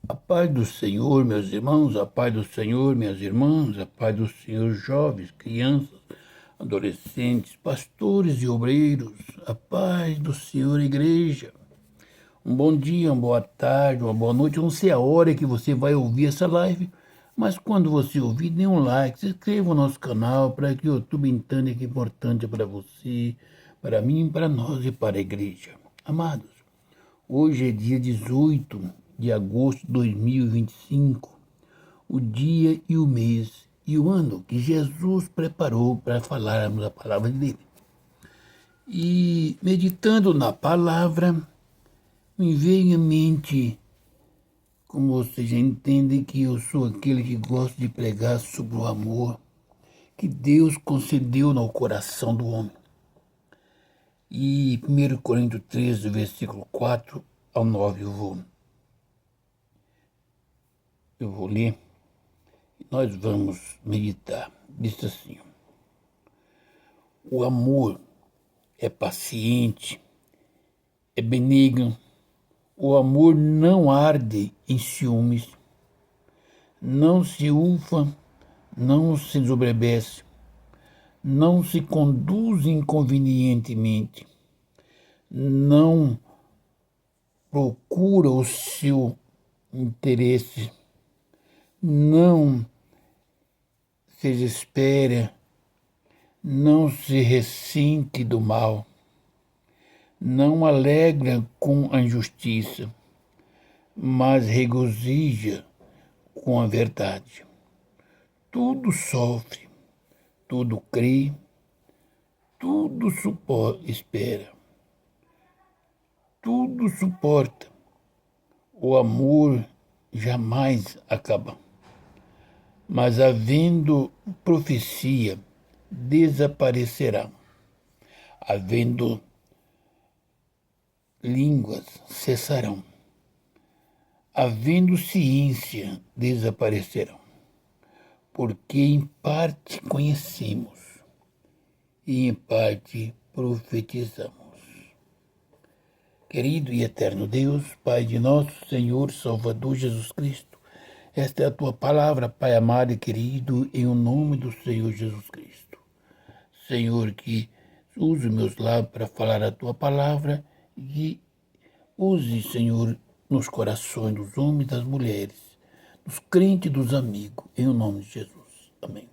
A paz do Senhor, meus irmãos, a paz do Senhor, minhas irmãs, a paz do Senhor, jovens, crianças, adolescentes, pastores e obreiros, a paz do Senhor, igreja. Um bom dia, uma boa tarde, uma boa noite. Eu não sei a hora que você vai ouvir essa live, mas quando você ouvir, dê um like, se inscreva no nosso canal para que o YouTube entenda que é importante para você, para mim, para nós e para a igreja. Amados, hoje é dia 18 de agosto de 2025, o dia e o mês e o ano que Jesus preparou para falarmos a palavra dele. E meditando na palavra, me veio em mente, como vocês já entendem, que eu sou aquele que gosta de pregar sobre o amor que Deus concedeu no coração do homem. E 1 Coríntios 13, versículo 4 ao 9 eu vou ler e nós vamos meditar. Diz assim: o amor é paciente, é benigno, o amor não arde em ciúmes, não se ufa, não se ensoberbece, não se conduz inconvenientemente, não procura o seu interesse, não se desespera, não se ressente do mal, não alegra com a injustiça, mas regozija com a verdade. Tudo sofre, tudo crê, tudo espera, tudo suporta. O amor jamais acaba. Mas havendo profecia, desaparecerá. Havendo línguas, cessarão. Havendo ciência, desaparecerão. Porque em parte conhecemos e em parte profetizamos. Querido e eterno Deus, Pai de nosso Senhor Salvador Jesus Cristo, esta é a tua palavra, Pai amado e querido, em o nome do Senhor Jesus Cristo. Senhor, que use meus lábios para falar a tua palavra e use, Senhor, nos corações dos homens e das mulheres, dos crentes e dos amigos, em o nome de Jesus. Amém.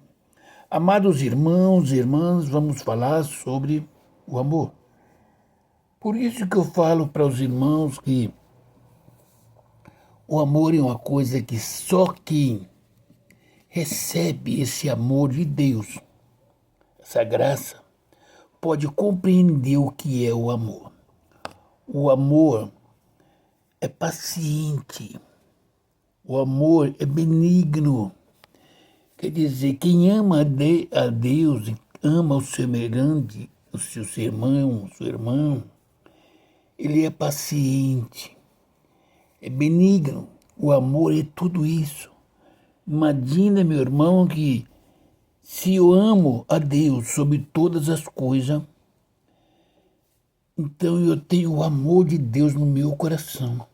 Amados irmãos e irmãs, vamos falar sobre o amor. Por isso que eu falo para os irmãos que o amor é uma coisa que só quem recebe esse amor de Deus, essa graça, pode compreender o que é o amor. O amor é paciente, o amor é benigno. Quer dizer, quem ama a Deus, ama o semelhante, o seu irmão, o seu irmão, ele é paciente, é benigno. O amor é tudo isso. Imagina, meu irmão, que se eu amo a Deus sobre todas as coisas, então eu tenho o amor de Deus no meu coração.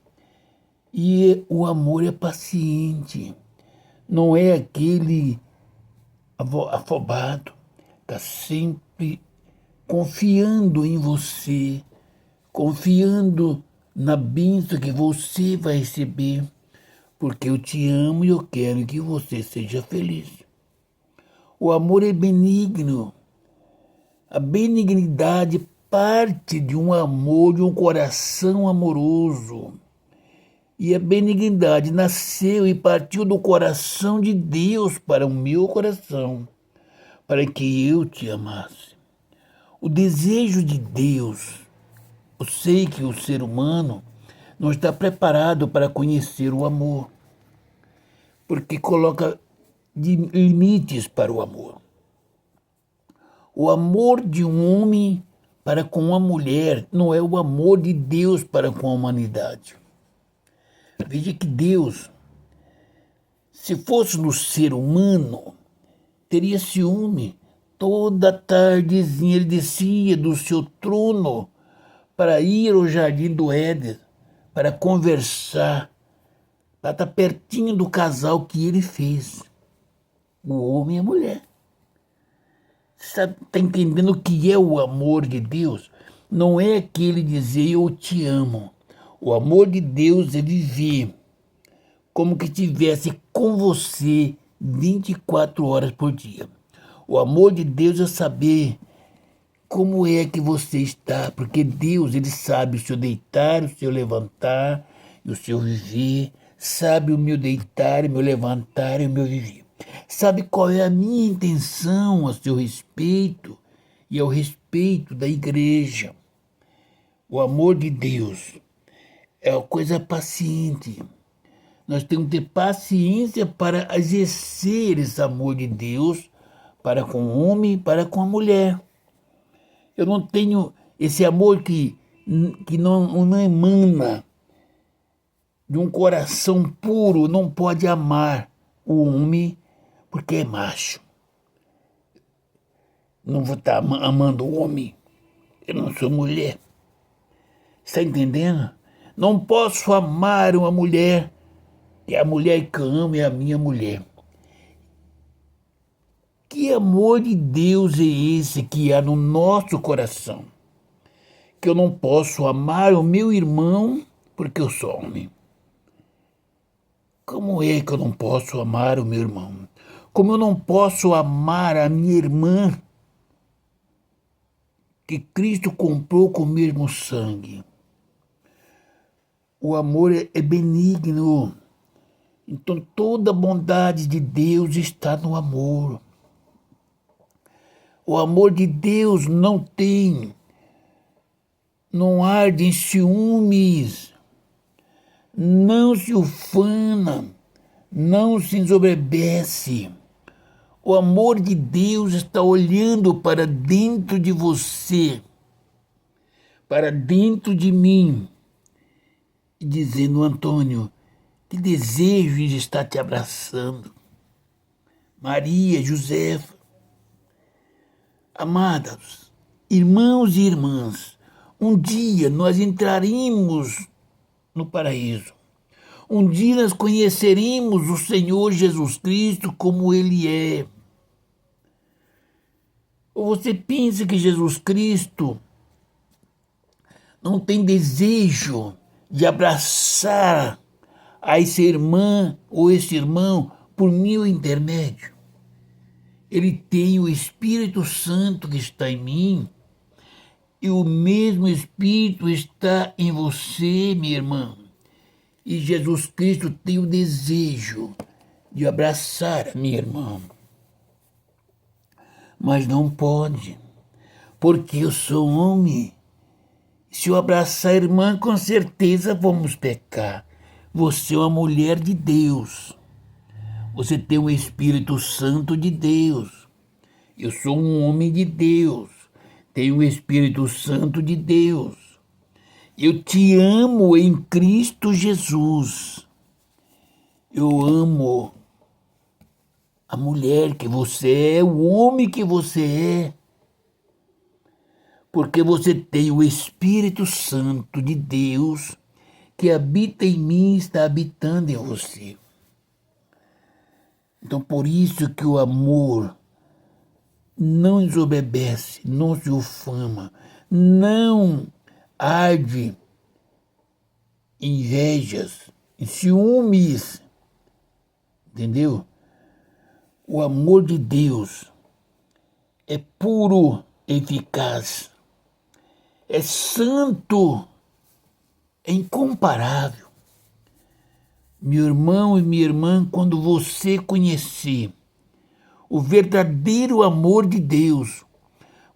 E o amor é paciente, não é aquele afobado, está sempre confiando em você, confiando na bênção que você vai receber, porque eu te amo e eu quero que você seja feliz. O amor é benigno. A benignidade parte de um amor, de um coração amoroso. E a benignidade nasceu e partiu do coração de Deus para o meu coração, para que eu te amasse. O desejo de Deus, eu sei que o ser humano não está preparado para conhecer o amor, porque coloca limites para o amor. O amor de um homem para com uma mulher não é o amor de Deus para com a humanidade. Veja que Deus, se fosse no ser humano, teria ciúme. Toda tardezinha ele descia do seu trono para ir ao jardim do Éden, para conversar Ela está pertinho do casal que ele fez, o homem e a mulher. Você está entendendo o que é o amor de Deus? Não é aquele dizer eu te amo. O amor de Deus é viver como que estivesse com você 24 horas por dia. O amor de Deus é saber como é que você está, porque Deus, ele sabe o seu deitar, o seu levantar e o seu viver, sabe o meu deitar, o meu levantar e o meu viver. Sabe qual é a minha intenção a seu respeito e ao respeito da igreja. O amor de Deus é uma coisa paciente. Nós temos que ter paciência para exercer esse amor de Deus para com o homem e para com a mulher. Eu não tenho esse amor que não emana de um coração puro, não pode amar o homem porque é macho. Não vou estar amando o homem, eu não sou mulher. Está entendendo? Não posso amar uma mulher, e a mulher que eu amo é a minha mulher. Que amor de Deus é esse que há no nosso coração? Que eu não posso amar o meu irmão porque eu sou homem. Como é que eu não posso amar o meu irmão? Como eu não posso amar a minha irmã que Cristo comprou com o mesmo sangue? O amor é benigno. Então toda a bondade de Deus está no amor. O amor de Deus não arde em ciúmes, não se ufana, não se ensoberbece. O amor de Deus está olhando para dentro de você, para dentro de mim, e dizendo: Antônio, que desejo de estar te abraçando. Maria, Josefa, amados, irmãos e irmãs, um dia nós entraremos no paraíso. Um dia nós conheceremos o Senhor Jesus Cristo como Ele é. Ou você pensa que Jesus Cristo não tem desejo de abraçar a essa irmã ou esse irmão por meu intermédio? Ele tem o Espírito Santo que está em mim, e o mesmo Espírito está em você, minha irmã. E Jesus Cristo tem o desejo de abraçar a minha irmã. Mas não pode, porque eu sou homem. Se eu abraçar a irmã, com certeza vamos pecar. Você é uma mulher de Deus. Você tem o Espírito Santo de Deus. Eu sou um homem de Deus. Tenho o Espírito Santo de Deus. Eu te amo em Cristo Jesus. Eu amo a mulher que você é, o homem que você é. Porque você tem o Espírito Santo de Deus que habita em mim e está habitando em você. Então, por isso que o amor não ensoberbece, não se ufama, não arde em invejas, em ciúmes, entendeu? O amor de Deus é puro, eficaz, é santo, é incomparável. Meu irmão e minha irmã, quando você conhecer o verdadeiro amor de Deus,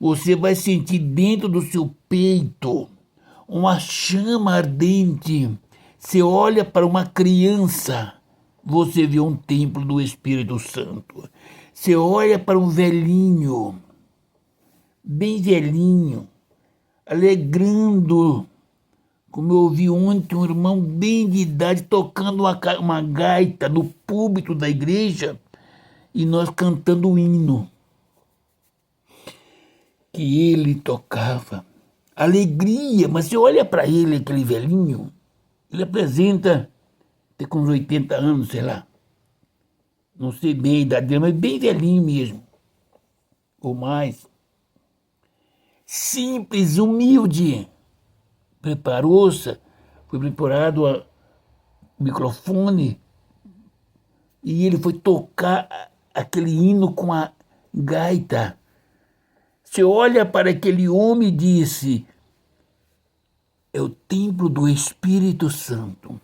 você vai sentir dentro do seu peito uma chama ardente. Você olha para uma criança, você vê um templo do Espírito Santo. Você olha para um velhinho, bem velhinho, alegrando, como eu ouvi ontem um irmão bem de idade tocando uma gaita no púlpito da igreja e nós cantando o hino que ele tocava. Alegria, mas você olha para ele, aquele velhinho, ele apresenta tem com uns 80 anos, sei lá. Não sei bem a idade dele, mas bem velhinho mesmo. Ou mais. Simples, humilde. Preparou-se, foi preparado o microfone e ele foi tocar aquele hino com a gaita. Você olha para aquele homem e disse: é o templo do Espírito Santo.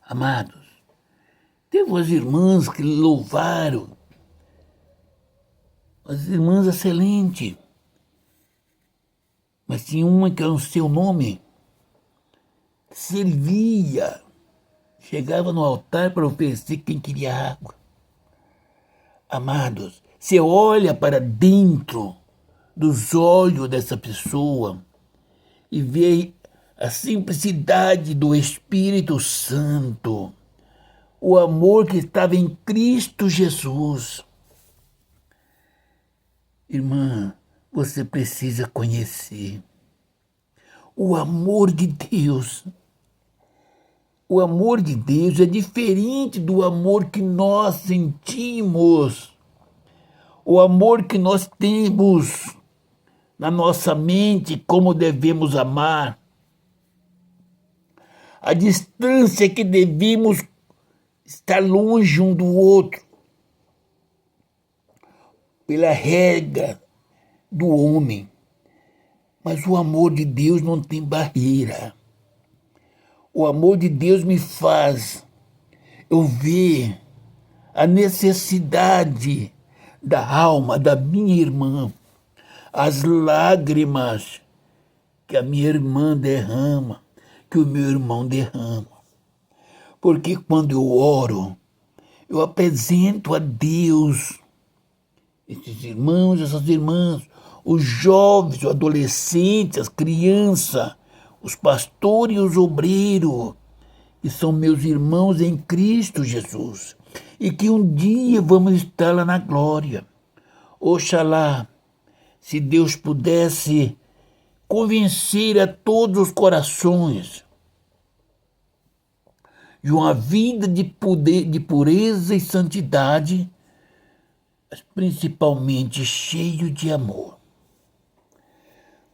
Amados, teve umas irmãs que louvaram, as irmãs excelentes, mas tinha uma que era o seu nome, servia, chegava no altar para oferecer quem queria água. Amados, você olha para dentro dos olhos dessa pessoa e vê a simplicidade do Espírito Santo, o amor que estava em Cristo Jesus. Irmã, você precisa conhecer o amor de Deus. O amor de Deus é diferente do amor que nós sentimos, o amor que nós temos na nossa mente, como devemos amar, a distância que devemos estar longe um do outro, pela regra do homem. Mas o amor de Deus não tem barreira. O amor de Deus me faz eu ver a necessidade da alma da minha irmã, as lágrimas que a minha irmã derrama, que o meu irmão derrama. Porque quando eu oro, eu apresento a Deus esses irmãos, essas irmãs, os jovens, os adolescentes, as crianças, os pastores e os obreiros, que são meus irmãos em Cristo Jesus, e que um dia vamos estar lá na glória. Oxalá, se Deus pudesse convencer a todos os corações de uma vida de poder, de pureza e santidade, mas principalmente cheio de amor.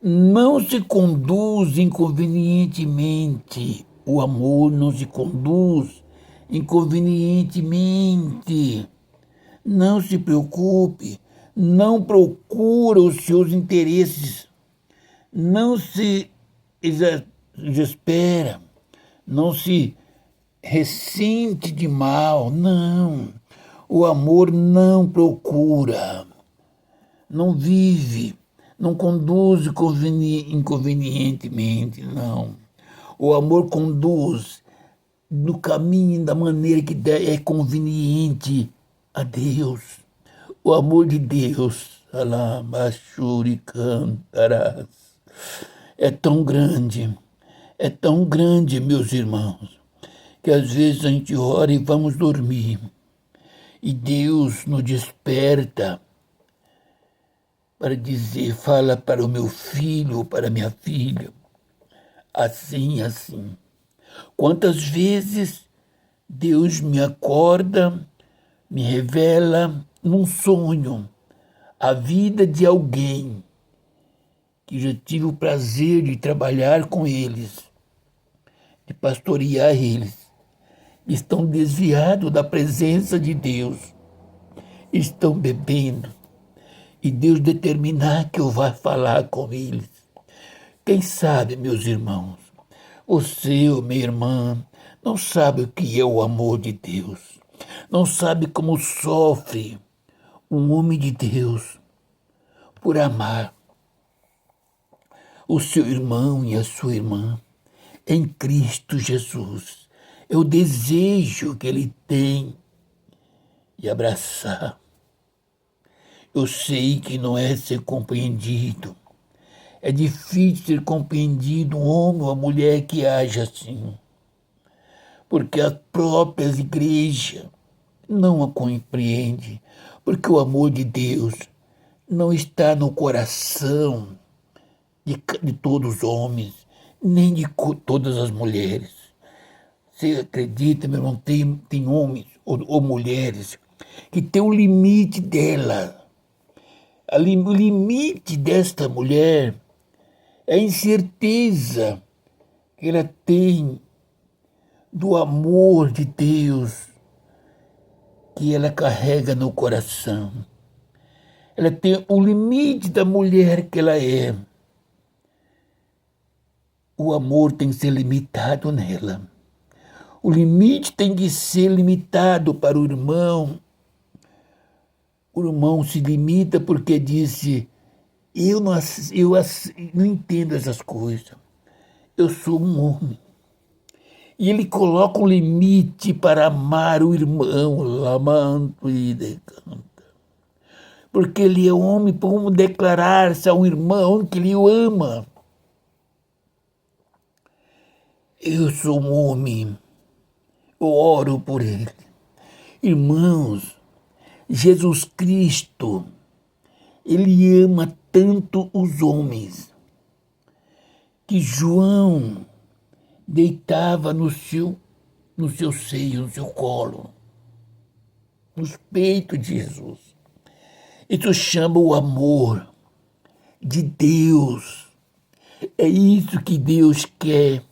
Não se conduz inconvenientemente. O amor não se conduz inconvenientemente. Não se preocupe, não procura os seus interesses, não se desespera, não se ressente de mal, não. O amor não procura, não vive, não conduz inconvenientemente, não. O amor conduz no caminho da maneira que é conveniente a Deus. O amor de Deus, alabachuri cantarás, é tão grande, meus irmãos, que às vezes a gente ora e vamos dormir, e Deus nos desperta para dizer: fala para o meu filho ou para a minha filha, assim, assim. Quantas vezes Deus me acorda, me revela num sonho a vida de alguém que já tive o prazer de trabalhar com eles, de pastorear eles, estão desviados da presença de Deus, estão bebendo, e Deus determinar que eu vá falar com eles. Quem sabe, meus irmãos, você, minha irmã, não sabe o que é o amor de Deus, não sabe como sofre um homem de Deus por amar o seu irmão e a sua irmã em Cristo Jesus. É o desejo que ele tem de abraçar. Eu sei que não é ser compreendido. É difícil ser compreendido um homem ou uma mulher que age assim, porque as próprias igrejas não a compreendem, porque o amor de Deus não está no coração de todos os homens, nem de todas as mulheres. Você acredita, meu irmão, tem homens ou mulheres que tem o limite dela. O limite desta mulher é a incerteza que ela tem do amor de Deus que ela carrega no coração. Ela tem o limite da mulher que ela é. O amor tem que ser limitado nela. O limite tem que ser limitado para o irmão. O irmão se limita porque disse, eu não entendo essas coisas. Eu sou um homem. E ele coloca um limite para amar o irmão, lamando e decanta. Porque ele é homem, como declarar-se a um irmão que ele o ama. Eu sou um homem, eu oro por ele. Irmãos, Jesus Cristo, ele ama tanto os homens, que João deitava no seu seio, no seu colo, nos peitos de Jesus. Isso chama o amor de Deus. É isso que Deus quer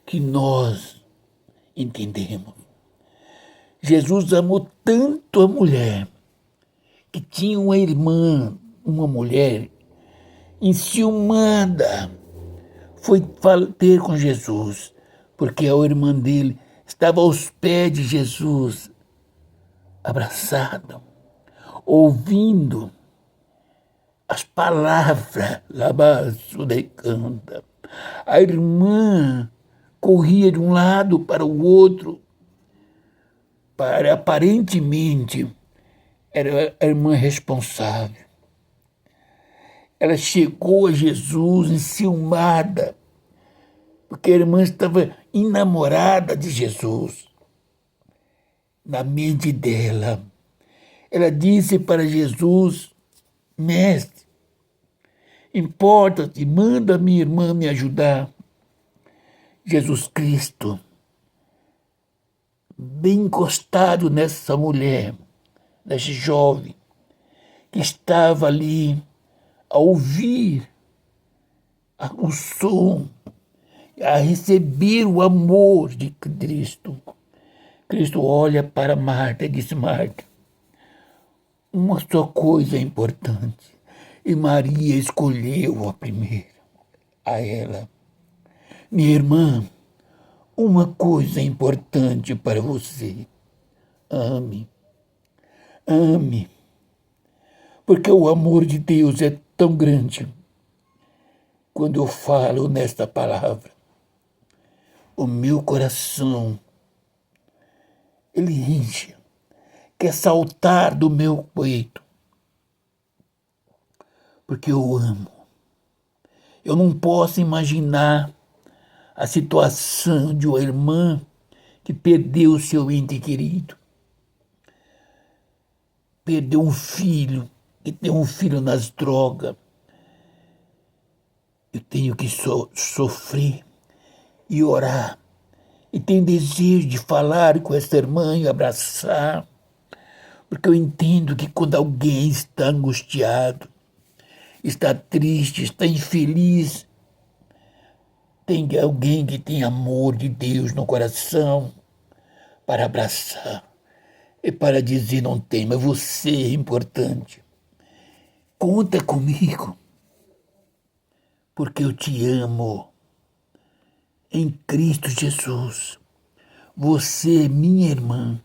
que nós entendemos. Jesus amou tanto a mulher que tinha uma irmã, uma mulher enciumada, foi ter com Jesus, porque a irmã dele estava aos pés de Jesus, abraçada, ouvindo as palavras, labaço de canta. A irmã corria de um lado para o outro, para aparentemente era a irmã responsável. Ela chegou a Jesus enciumada, porque a irmã estava enamorada de Jesus. Na mente dela, ela disse para Jesus, mestre, importa-te, manda minha irmã me ajudar. Jesus Cristo, bem encostado nessa mulher, nesse jovem, que estava ali a ouvir o som, a receber o amor de Cristo. Cristo olha para Marta e diz, Marta, uma só coisa é importante, e Maria escolheu a primeira, a ela. Minha irmã, uma coisa é importante para você, ame, ame, porque o amor de Deus é tão grande. Quando eu falo nesta palavra, o meu coração, ele enche, quer saltar do meu peito, porque eu amo. Eu não posso imaginar a situação de uma irmã que perdeu seu ente querido, perdeu um filho, que tem um filho nas drogas. Eu tenho que sofrer e orar. E tenho desejo de falar com essa irmã e abraçar, porque eu entendo que quando alguém está angustiado, está triste, está infeliz, tem alguém que tem amor de Deus no coração para abraçar e para dizer não tem, mas você é importante. Conta comigo, porque eu te amo em Cristo Jesus. Você é minha irmã,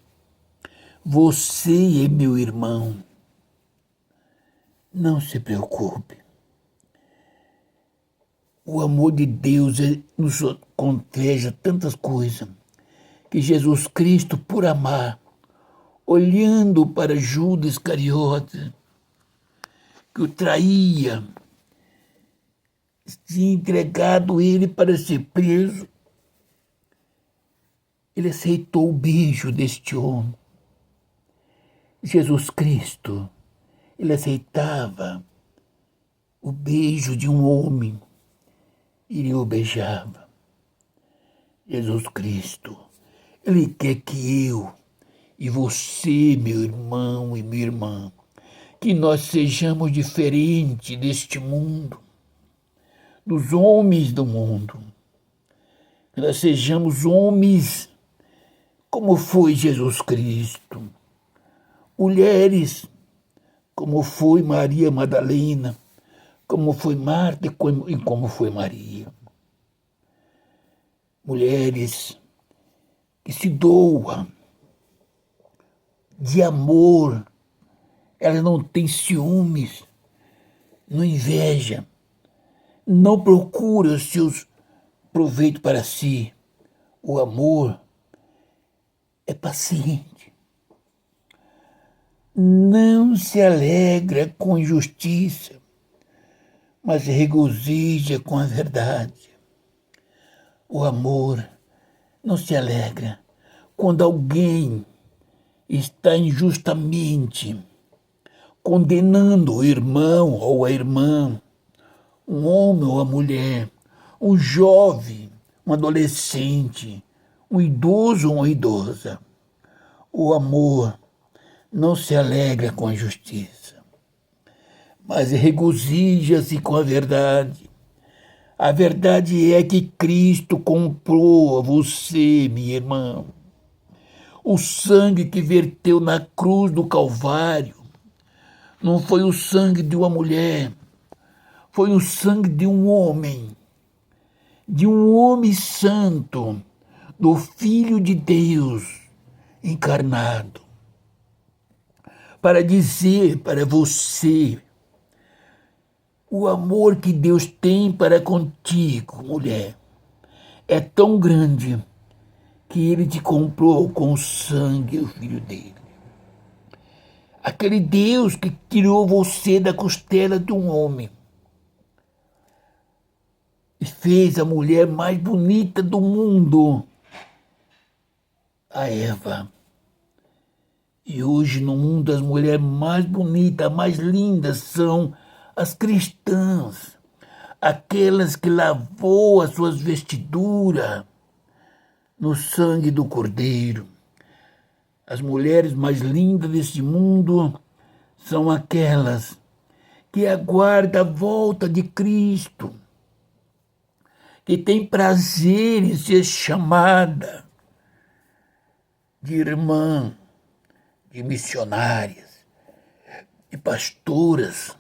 você é meu irmão. Não se preocupe. O amor de Deus nos conteja tantas coisas, que Jesus Cristo, por amar, olhando para Judas Iscariote, que o traía, tinha entregado ele para ser preso, ele aceitou o beijo deste homem. Jesus Cristo, ele aceitava o beijo de um homem, ele o beijava. Jesus Cristo. Ele quer que eu e você, meu irmão e minha irmã, que nós sejamos diferentes deste mundo, dos homens do mundo. Que nós sejamos homens como foi Jesus Cristo. Mulheres como foi Maria Madalena, como foi Marta e como foi Maria. Mulheres que se doam de amor, elas não têm ciúmes, não inveja, não procura os seus proveitos para si. O amor é paciente, não se alegra com injustiça, mas se regozija com a verdade. O amor não se alegra quando alguém está injustamente condenando o irmão ou a irmã, um homem ou a mulher, um jovem, um adolescente, um idoso ou uma idosa. O amor não se alegra com a justiça, mas regozija-se com a verdade. A verdade é que Cristo comprou você, minha irmã. O sangue que verteu na cruz do Calvário não foi o sangue de uma mulher, foi o sangue de um homem santo, do Filho de Deus encarnado, para dizer para você o amor que Deus tem para contigo, mulher, é tão grande que Ele te comprou com o sangue, o Filho dele. Aquele Deus que tirou você da costela de um homem e fez a mulher mais bonita do mundo, a Eva. E hoje no mundo as mulheres mais bonitas, mais lindas são as cristãs, aquelas que lavou as suas vestiduras no sangue do Cordeiro. As mulheres mais lindas deste mundo são aquelas que aguardam a volta de Cristo, que têm prazer em ser chamada de irmã, de missionárias, de pastoras,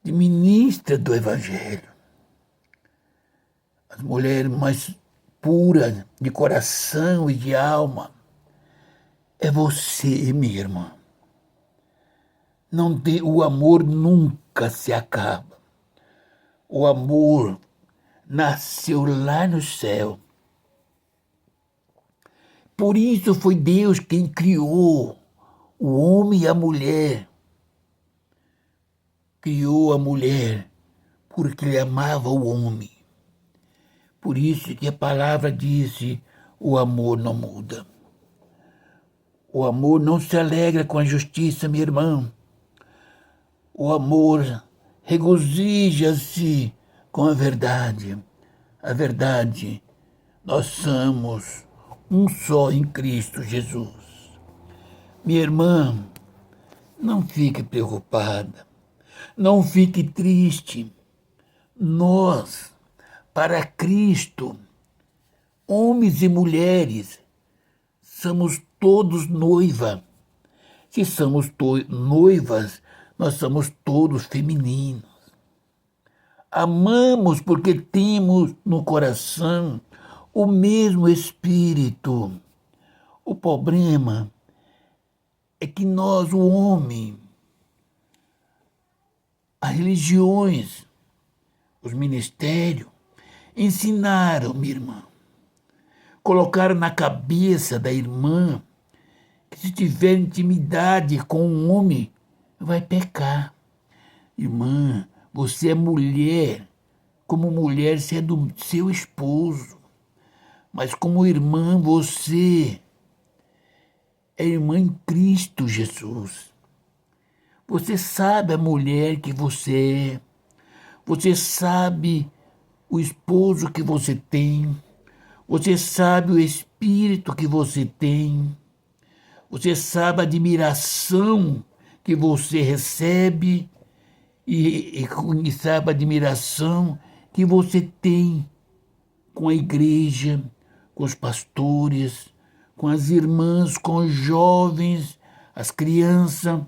de ministra do Evangelho. As mulheres mais puras de coração e de alma é você, minha irmã. O amor nunca se acaba. O amor nasceu lá no céu. Por isso foi Deus quem criou o homem e a mulher. Criou a mulher porque ele amava o homem. Por isso que a palavra disse, o amor não muda. O amor não se alegra com a justiça, minha irmã. O amor regozija-se com a verdade. A verdade, nós somos um só em Cristo Jesus. Minha irmã, não fique preocupada, não fique triste. Nós, para Cristo, homens e mulheres, somos todos noiva. Se somos noivas, nós somos todos femininos. Amamos porque temos no coração o mesmo Espírito. O problema é que nós, o homem, as religiões, os ministérios, ensinaram, minha irmã, colocaram na cabeça da irmã que se tiver intimidade com um homem, vai pecar. Irmã, você é mulher, como mulher você é do seu esposo, mas como irmã você é irmã em Cristo Jesus. Você sabe a mulher que você é, você sabe o esposo que você tem, Você sabe o espírito que você tem. Você sabe a admiração que você recebe e sabe a admiração que você tem com a igreja, com os pastores, com as irmãs, com os jovens, as crianças.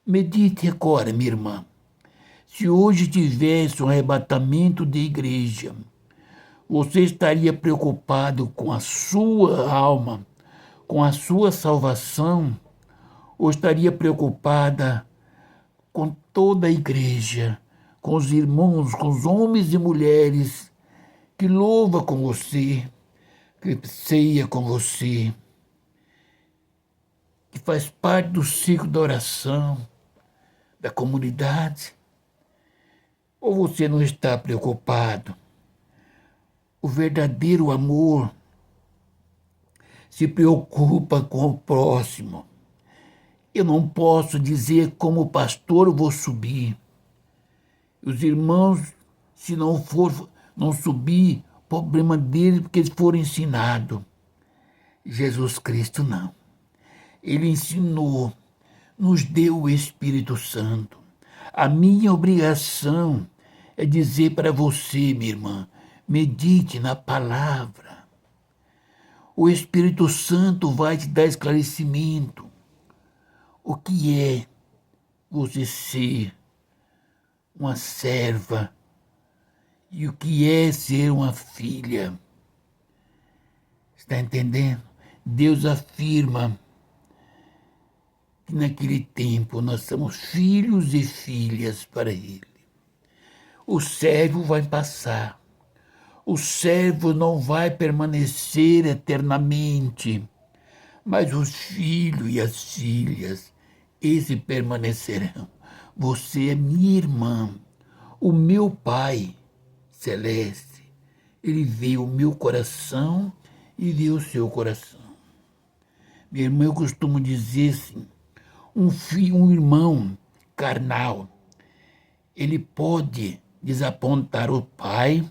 Medite agora, minha irmã. Se hoje tivesse um arrebatamento de igreja, você estaria preocupado com a sua alma, com a sua salvação, ou estaria preocupada com toda a igreja, com os irmãos, com os homens e mulheres que louva com você, que ceia com você, que faz parte do ciclo da oração, da comunidade? Ou você não está preocupado? O verdadeiro amor se preocupa com o próximo. Eu não posso dizer como pastor vou subir. Os irmãos, se não subir, problema deles porque eles foram ensinados. Jesus Cristo não. Ele ensinou, nos deu o Espírito Santo. A minha obrigação é dizer para você, minha irmã, medite na palavra. O Espírito Santo vai te dar esclarecimento. O que é você ser uma serva e o que é ser uma filha? Está entendendo? Deus afirma que naquele tempo nós somos filhos e filhas para Ele. O servo vai passar. O servo não vai permanecer eternamente, mas os filhos e as filhas, esses permanecerão. Você é minha irmã. O meu Pai Celeste, Ele vê o meu coração e vê o seu coração. Minha irmã, eu costumo dizer assim, um irmão carnal, ele pode desapontar o pai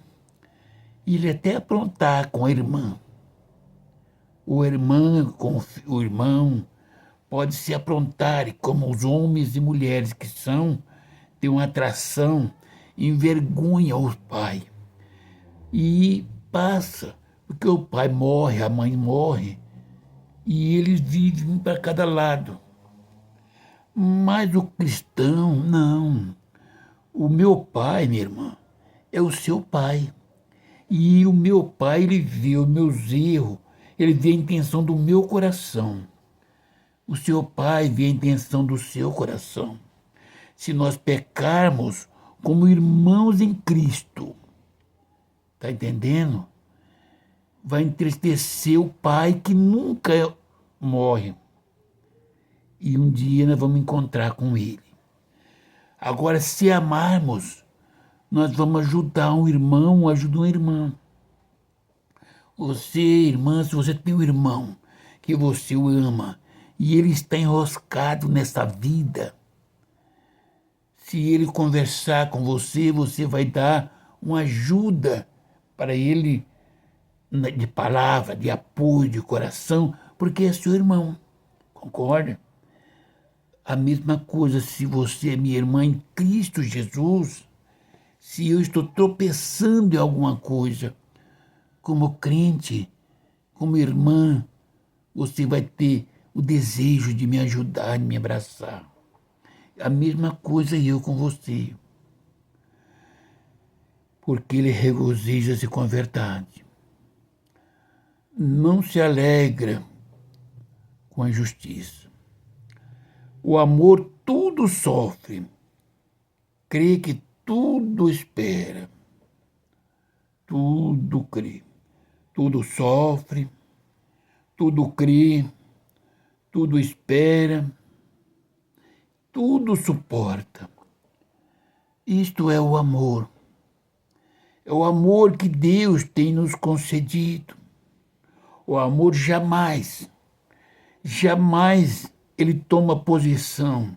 e ele até aprontar com a irmã. O irmão com o irmão pode se aprontar, e como os homens e mulheres que são, têm uma atração, envergonha o pai. E passa, porque o pai morre, a mãe morre, e eles vivem para cada lado. Mas o cristão, não. O meu pai, minha irmã, é o seu pai. E o meu pai, ele vê os meus erros, ele vê a intenção do meu coração. O seu pai vê a intenção do seu coração. Se nós pecarmos como irmãos em Cristo, tá entendendo? Vai entristecer o pai que nunca morre. E um dia nós vamos encontrar com ele. Agora, se amarmos, nós vamos ajudar um irmão, ajuda uma irmã. Você, irmã, se você tem um irmão que você o ama e ele está enroscado nessa vida, se ele conversar com você, você vai dar uma ajuda para ele de palavra, de apoio, de coração, porque é seu irmão. Concorda? A mesma coisa se você é minha irmã em Cristo Jesus, se eu estou tropeçando em alguma coisa, como crente, como irmã, você vai ter o desejo de me ajudar, de me abraçar. A mesma coisa eu com você. Porque ele regozija-se com a verdade. Não se alegra com a injustiça. O amor tudo sofre, crê que tudo espera, tudo crê, tudo sofre, tudo crê, tudo espera, tudo suporta. Isto é o amor. É o amor que Deus tem nos concedido. O amor jamais ele toma posição.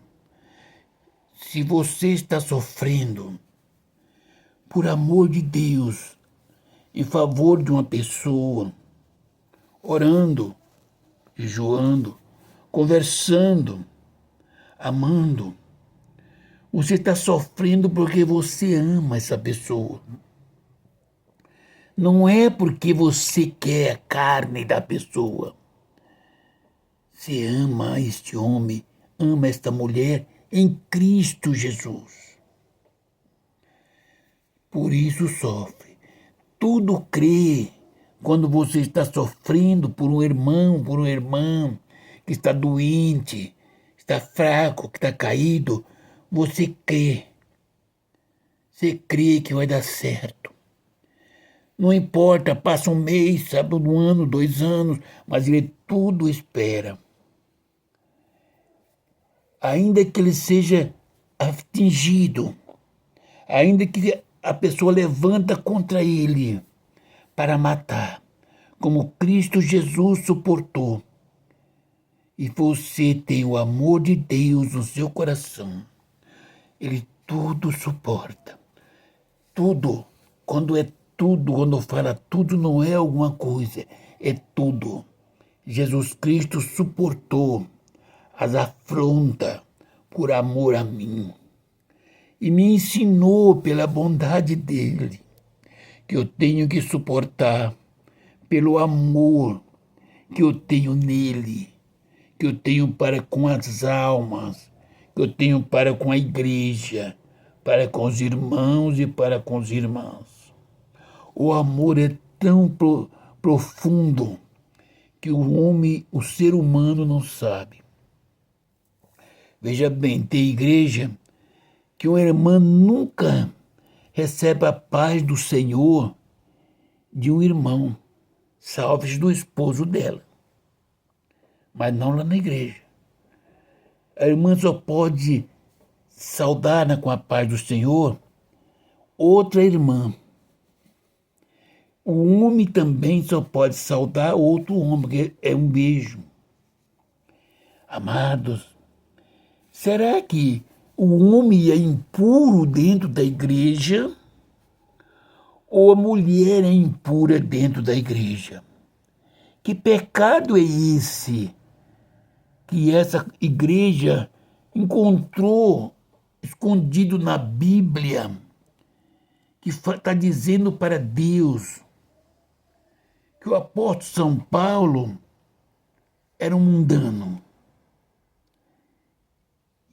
Se você está sofrendo por amor de Deus, em favor de uma pessoa, orando, jejuando, conversando, amando. Você está sofrendo porque você ama essa pessoa. Não é porque você quer a carne da pessoa. Você ama este homem, ama esta mulher em Cristo Jesus. Por isso sofre. Tudo crê quando você está sofrendo por um irmão, por uma irmã que está doente, está fraco, que está caído. Você crê. Você crê que vai dar certo. Não importa, passa um mês, sabe, um ano, 2 anos, mas ele tudo espera. Ainda que ele seja atingido, ainda que a pessoa levanta contra ele para matar, como Cristo Jesus suportou, e você tem o amor de Deus no seu coração, ele tudo suporta. Tudo. Quando fala tudo, não é alguma coisa, é tudo. Jesus Cristo suportou as afrontas por amor a mim. E me ensinou pela bondade dele que eu tenho que suportar pelo amor que eu tenho nele, que eu tenho para com as almas, que eu tenho para com a igreja, para com os irmãos e para com as irmãs. O amor é tão profundo que o homem, o ser humano não sabe. Veja bem, tem igreja que uma irmã nunca recebe a paz do Senhor de um irmão, salve do esposo dela, mas não lá na igreja. A irmã só pode saudar com a paz do Senhor outra irmã. O homem também só pode saudar outro homem, que é um beijo. Amados, será que o homem é impuro dentro da igreja ou a mulher é impura dentro da igreja? Que pecado é esse que essa igreja encontrou escondido na Bíblia, que está dizendo para Deus que o apóstolo São Paulo era um mundano.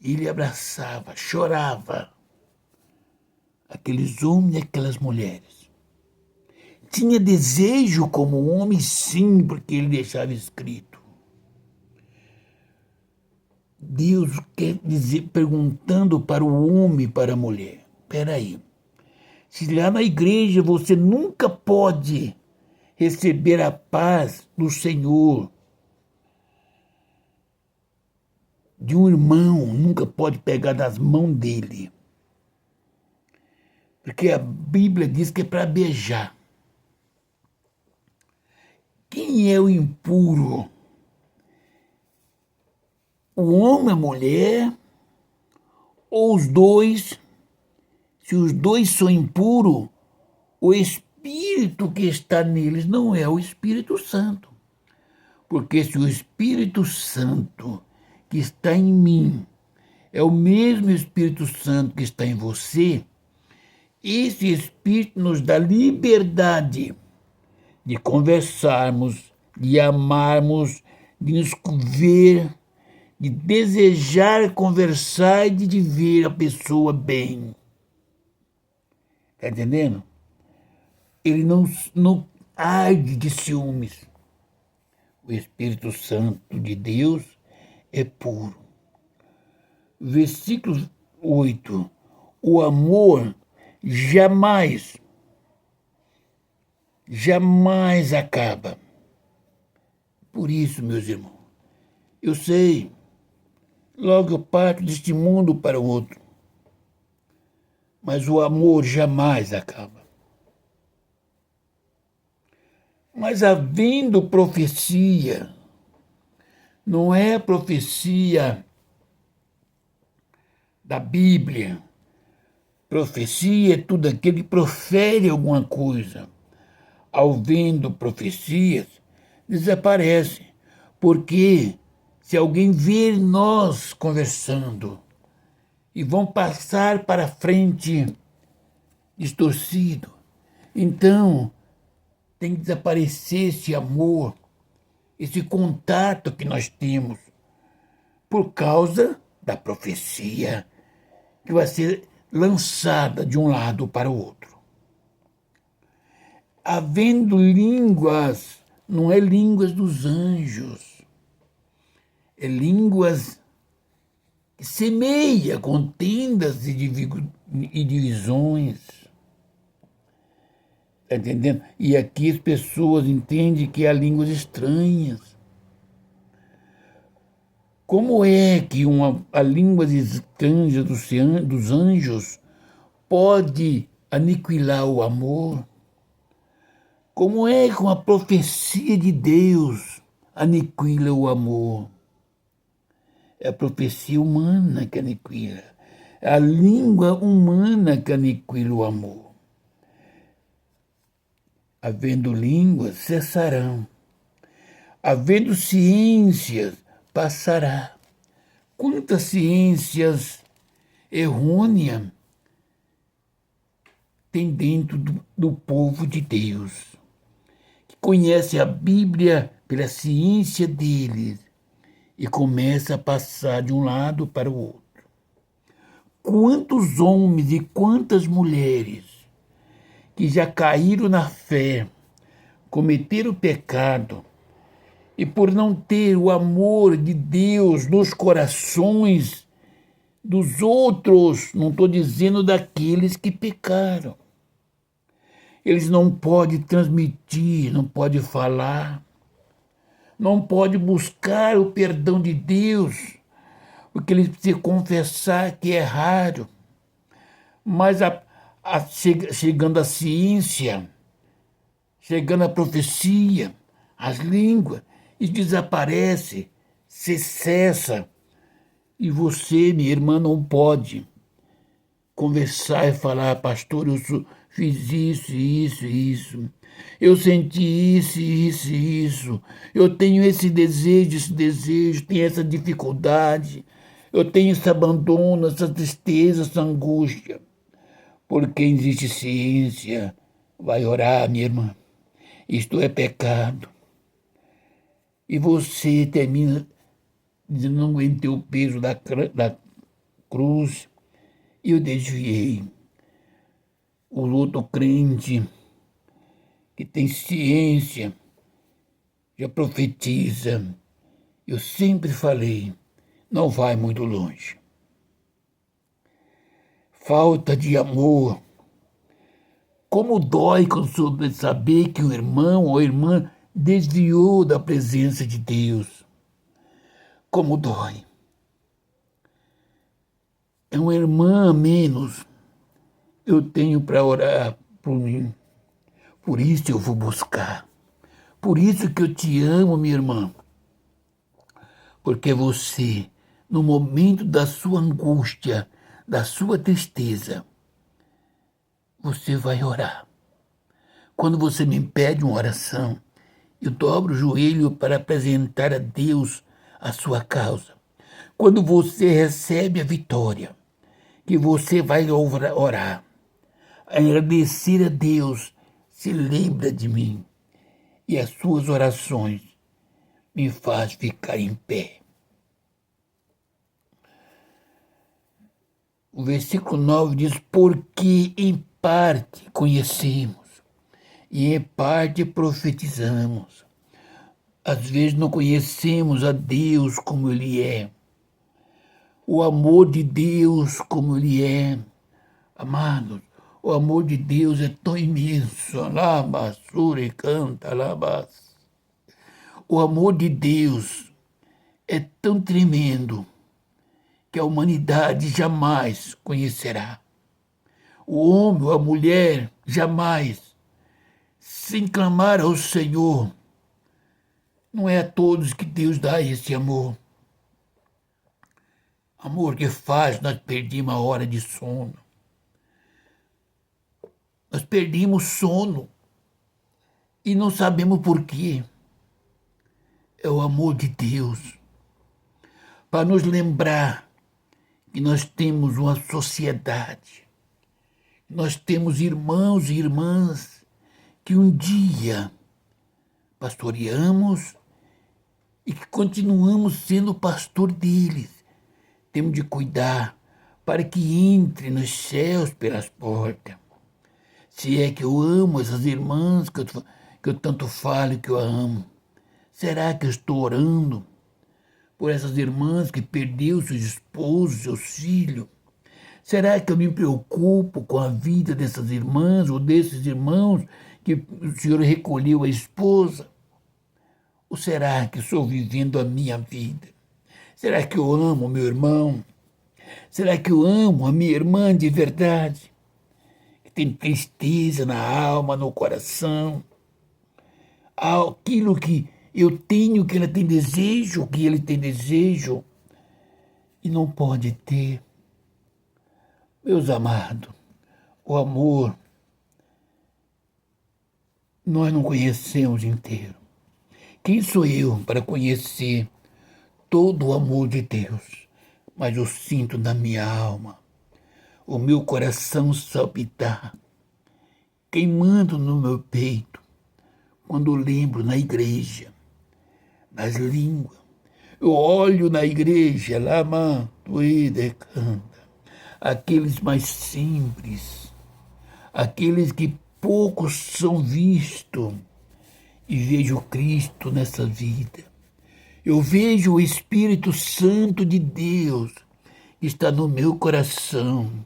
Ele abraçava, chorava aqueles homens e aquelas mulheres. Tinha desejo como homem, sim, porque ele deixava escrito. Deus quer dizer, perguntando para o homem e para a mulher. Espera aí, se lá na igreja você nunca pode receber a paz do Senhor, de um irmão, nunca pode pegar das mãos dele. Porque a Bíblia diz que é para beijar. Quem é o impuro? O homem, a mulher, ou os dois? Se os dois são impuros, o Espírito que está neles não é o Espírito Santo. Porque se o Espírito Santo que está em mim é o mesmo Espírito Santo que está em você, esse Espírito nos dá liberdade de conversarmos, de amarmos, de nos ver, de desejar conversar e de ver a pessoa bem. Está entendendo? Ele não arde de ciúmes. O Espírito Santo de Deus é puro. Versículo 8. O amor jamais acaba. Por isso, meus irmãos, eu sei, logo eu parto deste mundo para o outro, mas o amor jamais acaba. Mas havendo profecia, não é profecia da Bíblia. Profecia é tudo aquele que profere alguma coisa. Havendo profecias, desaparece. Porque se alguém ver nós conversando e vão passar para frente distorcido, então tem que desaparecer esse amor, esse contato que nós temos por causa da profecia que vai ser lançada de um lado para o outro. Havendo línguas, não é línguas dos anjos, é línguas que semeia contendas e divisões. Está entendendo? E aqui as pessoas entendem que há línguas estranhas. Como é que a língua estranha dos anjos pode aniquilar o amor? Como é que uma profecia de Deus aniquila o amor? É a profecia humana que aniquila. É a língua humana que aniquila o amor. Havendo línguas, cessarão. Havendo ciências, passará. Quantas ciências errôneas tem dentro do povo de Deus, que conhece a Bíblia pela ciência deles e começa a passar de um lado para o outro. Quantos homens e quantas mulheres que já caíram na fé, cometeram pecado, e por não ter o amor de Deus nos corações dos outros, não estou dizendo daqueles que pecaram, eles não podem transmitir, não podem falar, não podem buscar o perdão de Deus, porque eles precisam confessar que erraram. Mas chegando a ciência, chegando a profecia, as línguas, e desaparece, se cessa. E você, minha irmã, não pode conversar e falar, pastor, fiz isso. Eu senti isso. Eu tenho esse desejo, tenho essa dificuldade. Eu tenho esse abandono, essa tristeza, essa angústia. Porque existe ciência. Vai orar, minha irmã. Isto é pecado. E você termina dizendo, não aguentei o peso da cruz. E eu desviei. O outro crente que tem ciência já profetiza. Eu sempre falei, não vai muito longe. Falta de amor. Como dói quando saber que o irmão ou a irmã desviou da presença de Deus. Como dói. É uma irmã a menos. Eu tenho para orar por mim. Por isso eu vou buscar. Por isso que eu te amo, minha irmã. Porque você, no momento da sua angústia, da sua tristeza, você vai orar. Quando você me pede uma oração, eu dobro o joelho para apresentar a Deus a sua causa. Quando você recebe a vitória, que você vai orar, agradecer a Deus, se lembra de mim. E as suas orações me fazem ficar em pé. O versículo 9 diz, porque em parte conhecemos e em parte profetizamos. Às vezes não conhecemos a Deus como Ele é, o amor de Deus como Ele é. Amados, o amor de Deus é tão imenso. Labassure canta, labas. O amor de Deus é tão tremendo que a humanidade jamais conhecerá. O homem ou a mulher jamais, sem clamar ao Senhor, não é a todos que Deus dá esse amor. Amor que faz nós perdemos a hora de sono. Nós perdemos sono e não sabemos por quê. é o amor de Deus, para nos lembrar que nós temos uma sociedade, nós temos irmãos e irmãs que um dia pastoreamos e que continuamos sendo pastor deles. Temos de cuidar para que entre nos céus pelas portas. Se é que eu amo essas irmãs que eu tanto falo que eu amo, será que eu estou orando por essas irmãs que perdeu seus esposos, seus filhos? Será que eu me preocupo com a vida dessas irmãs ou desses irmãos que o Senhor recolheu a esposa? Ou será que estou vivendo a minha vida? Será que eu amo meu irmão? Será que eu amo a minha irmã de verdade? Que tem tristeza na alma, no coração. Aquilo que eu tenho, que ela tem desejo, que ele tem desejo, e não pode ter. Meus amados, o amor nós não conhecemos inteiro. Quem sou eu para conhecer todo o amor de Deus? Mas eu sinto na minha alma, o meu coração salpitar, queimando no meu peito, quando lembro na igreja, nas línguas. Eu olho na igreja, lá e decanta, aqueles mais simples, aqueles que poucos são vistos, e vejo Cristo nessa vida. Eu vejo o Espírito Santo de Deus que está no meu coração,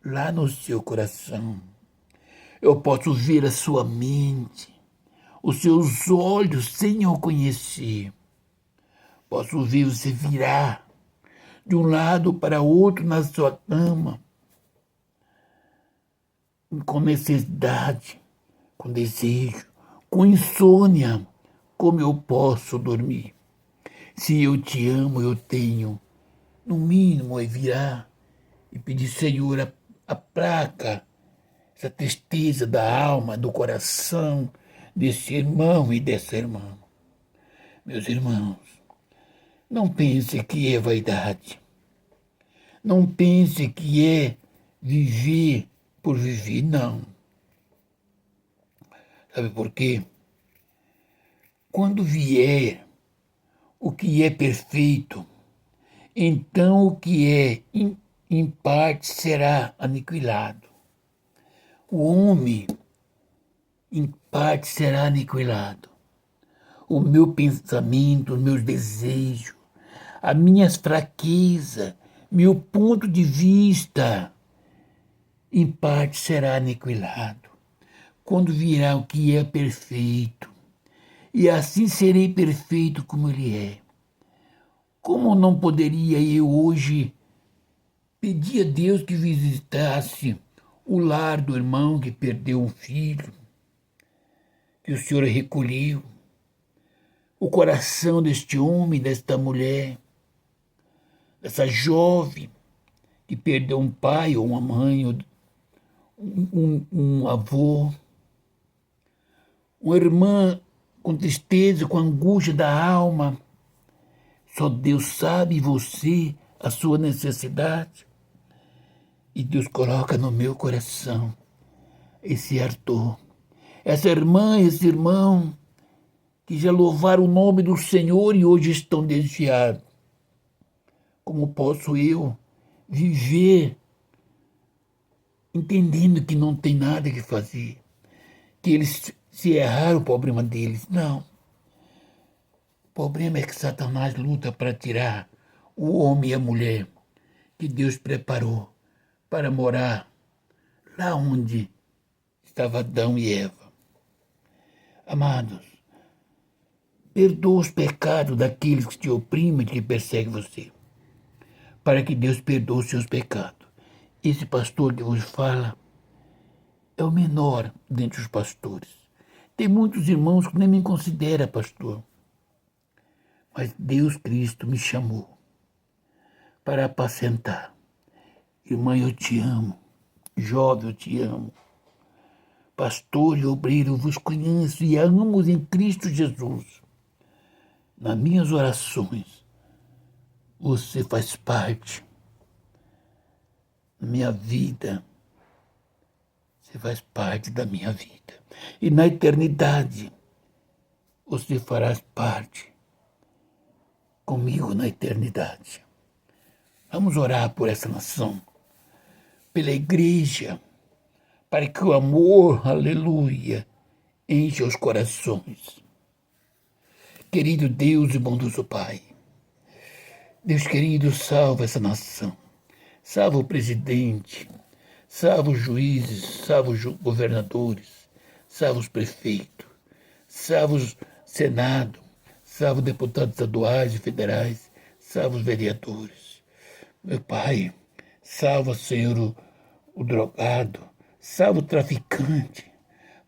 lá no seu coração. Eu posso ver a sua mente, os seus olhos sem o conhecer. Posso ver você virar de um lado para outro na sua cama, com necessidade, com desejo, com insônia. Como eu posso dormir? Se eu te amo, eu tenho, no mínimo, é virar e pedir, Senhor, a placa, essa tristeza da alma, do coração desse irmão e dessa irmã. Meus irmãos, não pense que é vaidade. Não pense que é viver por viver, não. Sabe por quê? Quando vier o que é perfeito, então o que é em parte será aniquilado. O homem, em parte, será aniquilado. O meu pensamento, os meus desejos, as minhas fraquezas, meu ponto de vista, em parte será aniquilado. Quando virá o que é perfeito, e assim serei perfeito como Ele é. Como não poderia eu hoje pedir a Deus que visitasse o lar do irmão que perdeu um filho, que o Senhor recolheu, o coração deste homem, desta mulher, dessa jovem que perdeu um pai ou uma mãe, ou um avô, uma irmã com tristeza, com angústia da alma. Só Deus sabe, você, a sua necessidade. E Deus coloca no meu coração esse Arthur, essa irmã, esse irmão, que já louvaram o nome do Senhor e hoje estão desviados. Como posso eu viver entendendo que não tem nada que fazer, que eles se erraram, o problema deles? Não. O problema é que Satanás luta para tirar o homem e a mulher que Deus preparou para morar lá onde estava Adão e Eva. Amados, perdoa os pecados daqueles que te oprimem e que perseguem você, para que Deus perdoe os seus pecados. Esse pastor que vos fala é o menor dentre os pastores. Tem muitos irmãos que nem me consideram pastor, mas Deus Cristo me chamou para apacentar. Irmã, eu te amo. Jovem, eu te amo. Pastor e obreiro, eu vos conheço e amo em Cristo Jesus. nas minhas orações. Você faz parte da minha vida. Você faz parte da minha vida. E na eternidade, você fará parte comigo na eternidade. Vamos orar por essa nação, pela igreja, para que o amor, aleluia, encha os corações. Querido Deus e bondoso Pai, Deus querido, salva essa nação, salva o presidente, salva os juízes, salva os governadores, salva os prefeitos, salva o Senado, salva os deputados estaduais e federais, salva os vereadores. Meu Pai, salva, Senhor, o drogado, salva o traficante,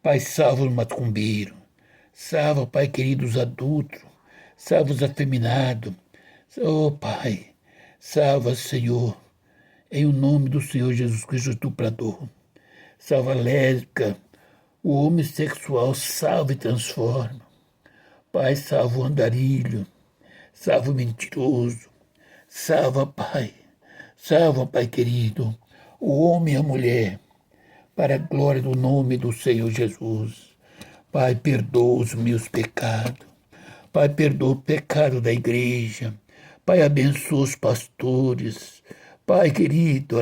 Pai, salva o macumbeiro, salva, Pai querido, os adultos, salva os afeminados. Oh, Pai, salva, Senhor, em o nome do Senhor Jesus Cristo, estuprador. Salva a lésbica, o homossexual, salva e transforma. Pai, salva o andarilho, salva o mentiroso. Salva, Pai, salva, Pai querido, o homem e a mulher, para a glória do nome do Senhor Jesus. Pai, perdoa os meus pecados. Pai, perdoa o pecado da igreja. Pai, abençoa os pastores. Pai querido,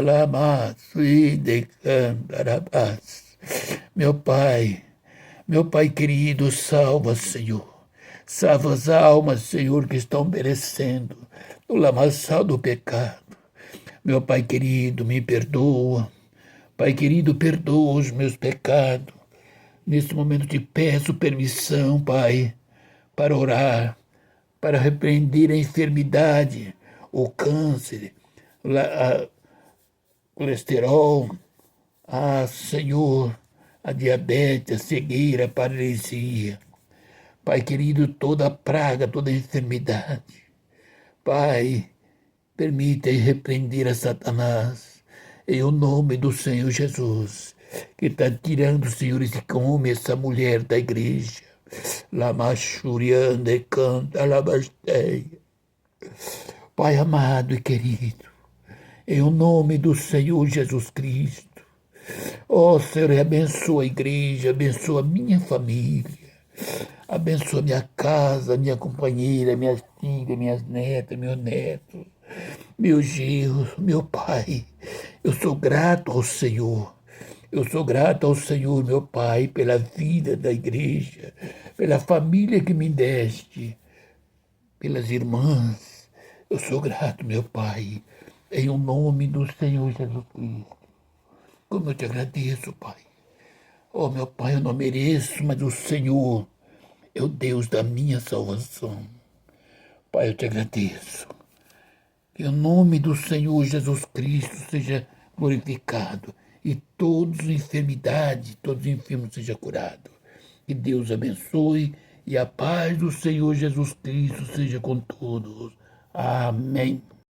meu Pai querido, salva, Senhor. Salva as almas, Senhor, que estão perecendo no lamaçal do pecado. Meu Pai querido, me perdoa. Pai querido, perdoa os meus pecados. Neste momento te peço permissão, Pai, para orar, para repreender a enfermidade, o câncer, o colesterol, Senhor, a diabetes, a cegueira, a paralisia. Pai querido, toda praga, toda enfermidade. Pai, permita e repreender a Satanás, em o nome do Senhor Jesus, que está tirando, Senhor, esse homem, essa mulher da igreja. Lamachurianda e canta, labasteia. Pai amado e querido, em o nome do Senhor Jesus Cristo, ó Senhor, abençoa a igreja, abençoa a minha família, abençoa minha casa, minha companheira, minhas filhas, minhas netas, meus netos, meus genros, meu Pai. Eu sou grato ao Senhor. Eu sou grato ao Senhor, meu Pai, pela vida da igreja, pela família que me deste, pelas irmãs. Eu sou grato, meu Pai, em o nome do Senhor Jesus Cristo. Como eu te agradeço, Pai. Oh, meu Pai, eu não mereço, mas o Senhor é o Deus da minha salvação. Pai, eu te agradeço. Que o nome do Senhor Jesus Cristo seja glorificado e todas as enfermidades, todos os enfermos sejam curados. Que Deus abençoe e a paz do Senhor Jesus Cristo seja com todos. Amém.